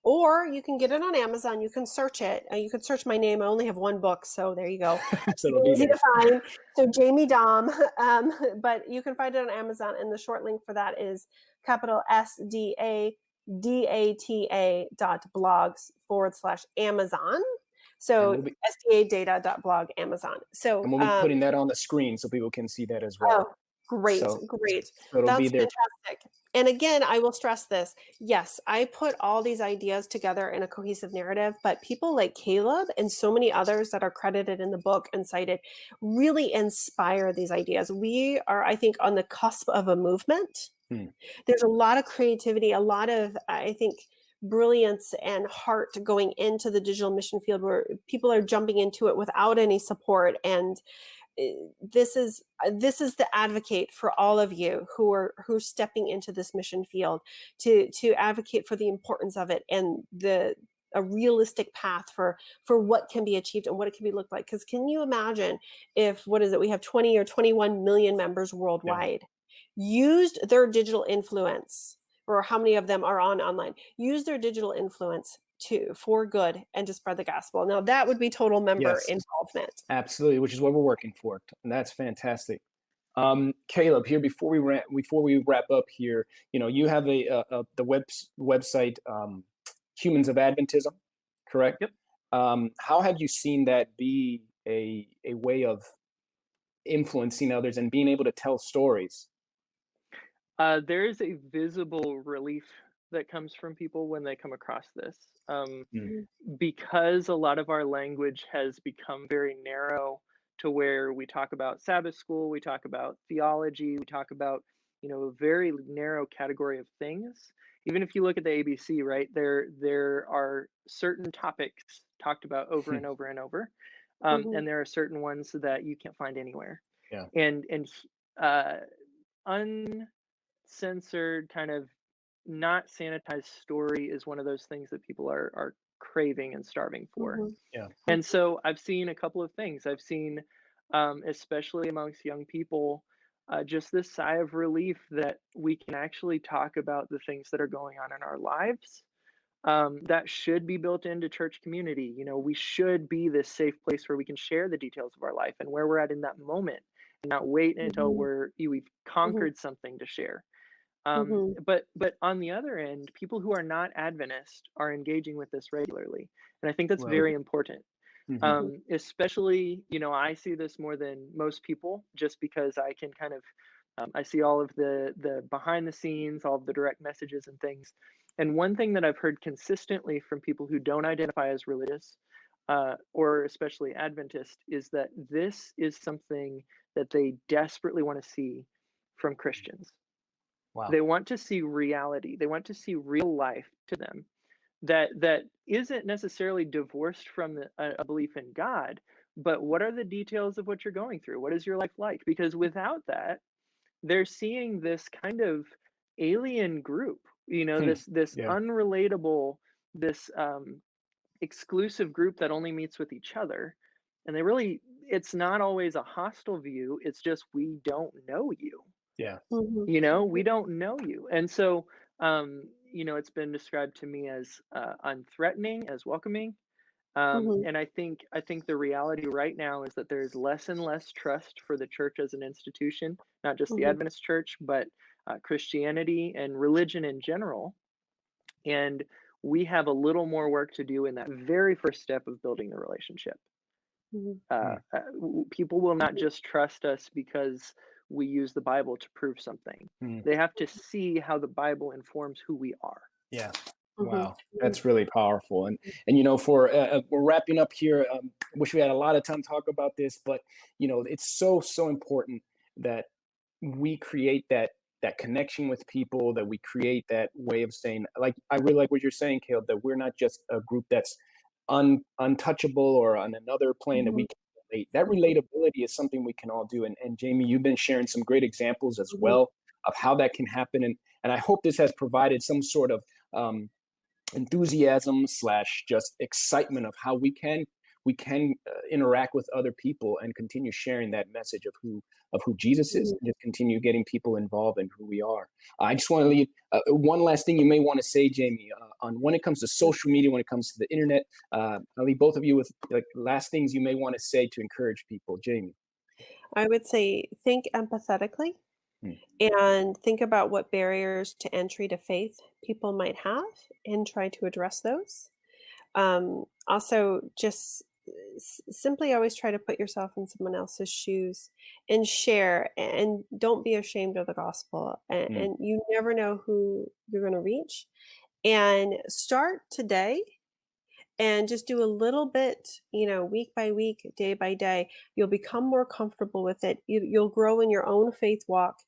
Or you can get it on Amazon. You can search it. You can search my name. I only have one book, so there you go. So easy to find. So Jamie Dom. But you can find it on Amazon, and the short link for that is capital SDADATA.blogs/Amazon. So SDAData.blog Amazon. So and we'll be putting that on the screen so people can see that as well. Oh, great. So That's fantastic. And again, I will stress this. Yes, I put all these ideas together in a cohesive narrative, but people like Kaleb and so many others that are credited in the book and cited really inspire these ideas. We are, I think, on the cusp of a movement. There's a lot of creativity, a lot of, I think, brilliance and heart going into the digital mission field where people are jumping into it without any support. And this is the advocate for all of you who's stepping into this mission field to advocate for the importance of it and a realistic path for what can be achieved and what it can be looked like. Because can you imagine if, we have 20 or 21 million members worldwide, used their digital influence, or how many of them are online, use their digital influence for good and to spread the gospel. Now that would be total member involvement. Absolutely, which is what we're working for, and that's fantastic. Kaleb, here before we wrap up here, you have the website Humans of Adventism, correct? Yep. How have you seen that be a way of influencing others and being able to tell stories? There is a visible relief that comes from people when they come across this. Because a lot of our language has become very narrow to where we talk about Sabbath school, we talk about theology, we talk about, a very narrow category of things. Even if you look at the ABC, right, there are certain topics talked about over and over and over. And there are certain ones that you can't find anywhere. Yeah. And uncensored, kind of not sanitized story is one of those things that people are craving and starving for. Yeah. And so I've seen a couple of things. I've seen, especially amongst young people, just this sigh of relief that we can actually talk about the things that are going on in our lives. That should be built into church community. We should be this safe place where we can share the details of our life and where we're at in that moment, and not wait until we've conquered something to share. But on the other end, people who are not Adventist are engaging with this regularly, and I think that's very important. Especially, I see this more than most people, just because I can kind of I see all of the behind the scenes, all of the direct messages and things. And one thing that I've heard consistently from people who don't identify as religious, or especially Adventist, is that this is something that they desperately want to see from Christians. Wow. They want to see reality. They want to see real life to them that isn't necessarily divorced from a belief in God, but what are the details of what you're going through? What is your life like? Because without that, they're seeing this kind of alien group, this unrelatable, this exclusive group that only meets with each other. And it's not always a hostile view. It's just, we don't know you. Yeah. We don't know you. And so, it's been described to me as unthreatening, as welcoming, Mhm. And I think the reality right now is that there's less and less trust for the church as an institution, not just the Mhm. Adventist church, but Christianity and religion in general. And we have a little more work to do in that very first step of building the relationship. Mhm. Mm, People will not Mhm. just trust us because we use the Bible to prove something. mm. They have to see how the Bible informs who we are. Yeah. Mhm. Wow, Mhm. that's really powerful. And for we're wrapping up here. Wish we had a lot of time to talk about this, but it's so important that we create that connection with people, that we create that way of saying, like, I really like what you're saying, Caleb, that we're not just a group that's untouchable or on another plane, that we Mhm. can relate. That Mhm. relatability is something we can all do. And Jamie, you've been sharing some great examples as Mhm. well of how that can happen. And I hope this has provided some sort of enthusiasm slash just excitement of how we can interact with other people and continue sharing that message of who Jesus is, Mhm. and just continue getting people involved in who we are. I just want to leave one last thing you may want to say, Jamie, on when it comes to social media, when it comes to the internet. I'll leave both of you with like last things you may want to say to encourage people. Jamie. I would say think empathetically Hmm. and think about what barriers to entry to faith people might have and try to address those. Also, just simply always try to put yourself in someone else's shoes and share, and don't be ashamed of the gospel. Hmm. And you never know who you're going to reach. And start today and just do a little bit, week by week, day by day. You'll become more comfortable with it. You'll grow in your own faith walk,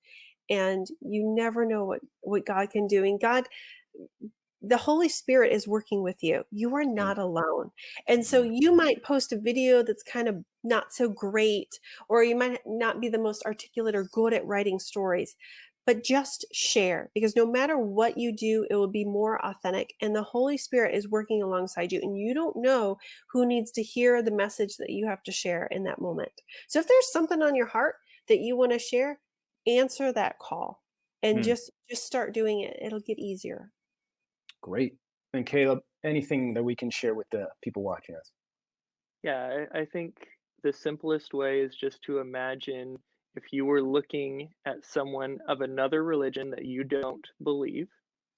and you never know what God can do. And God, the Holy Spirit is working with you. You are Hmm. not alone. And so Amen. you might post a video that's kind of not so great, or you might not be the most articulate or good at writing stories, but just share, because no matter what you do, it will be more authentic. And the Holy Spirit is working alongside you. And you don't know who needs to hear the message that you have to share in that moment. So if there's something on your heart that you want to share, answer that call and Hmm. just start doing it. It'll get easier. Great. And Caleb, anything that we can share with the people watching us? Yeah, I think the simplest way is just to imagine if you were looking at someone of another religion that you don't believe,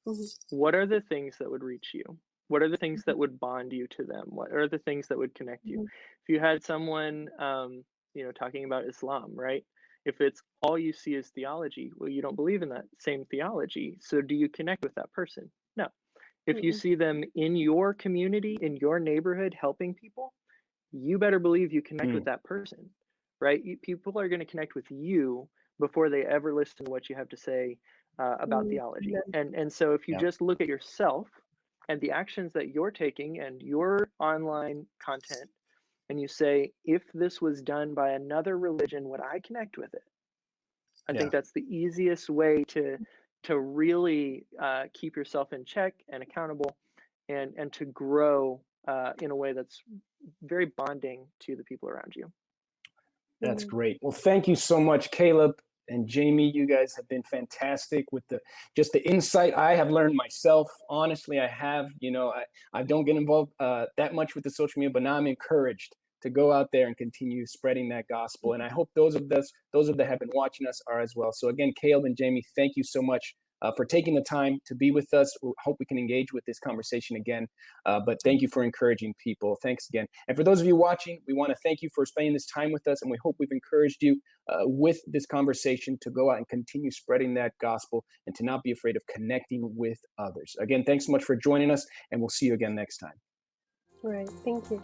Mhm. what are the things that would reach you? What are the things Mhm. that would bond you to them? What are the things that would connect you? Mhm. If you had someone, talking about Islam, right? If it's all you see is theology, well, you don't believe in that same theology. So do you connect with that person? No. If you Mm-mm. see them in your community, in your neighborhood, helping people, you better believe you connect with Hmm. that person, right? People are going to connect with you before they ever listen to what you have to say about Mm. theology. Amen. And so if you Yeah. just look at yourself and the actions that you're taking and your online content, and you say, if this was done by another religion, would I connect with it? I Yeah. think that's the easiest way to really keep yourself in check and accountable, and to grow in a way that's very bonding to the people around you. That's Amen. great. Well, thank you so much, Caleb and Jamie. You guys have been fantastic with the insight I have learned myself. Honestly, I have. I don't get involved that much with the social media, but now I'm encouraged to go out there and continue spreading that gospel. And I hope those of that have been watching us are as well. So again, Caleb and Jamie, thank you so much for taking the time to be with us. We hope we can engage with this conversation again. But thank you for encouraging people. Thanks again. And for those of you watching, we want to thank you for spending this time with us. And we hope we've encouraged you with this conversation to go out and continue spreading that gospel and to not be afraid of connecting with others. Again, thanks so much for joining us, and we'll see you again next time. Right. Thank you.